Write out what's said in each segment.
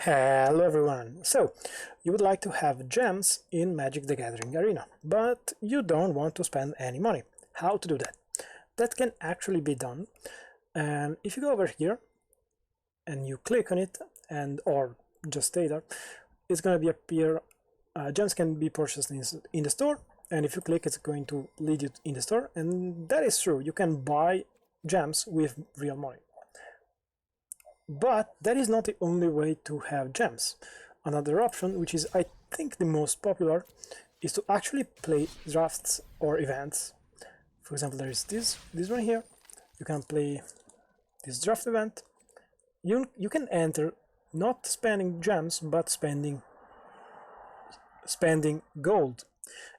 Hello everyone! So, you would like to have gems in Magic the Gathering Arena, but you don't want to spend any money. How to do that? That can actually be done. And if you go over here and you click on it or just stay there, it's going to be appear gems can be purchased in the store, and if you click it's going to lead you in the store, and that is true. You can buy gems with real money. But that is not the only way to have gems. Another option, which is I think the most popular, is to actually play drafts or events. For example, there is this one here. You can play this draft event. You can enter not spending gems but spending gold.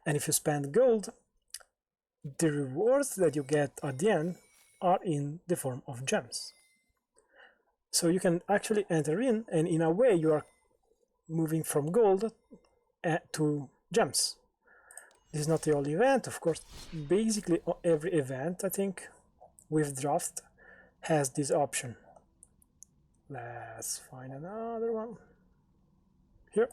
And if you spend gold, the rewards that you get at the end are in the form of gems. So you can actually enter in, and in a way you are moving from gold to gems. This is not the only event, of course. Basically every event, I think, with draft has this option. Let's find another one. Here.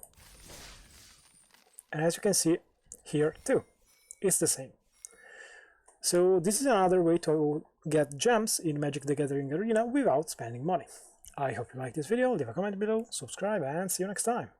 And as you can see, here too, it's the same. So this is another way to get gems in Magic the Gathering Arena without spending money. I hope you liked this video, leave a comment below, subscribe, and see you next time.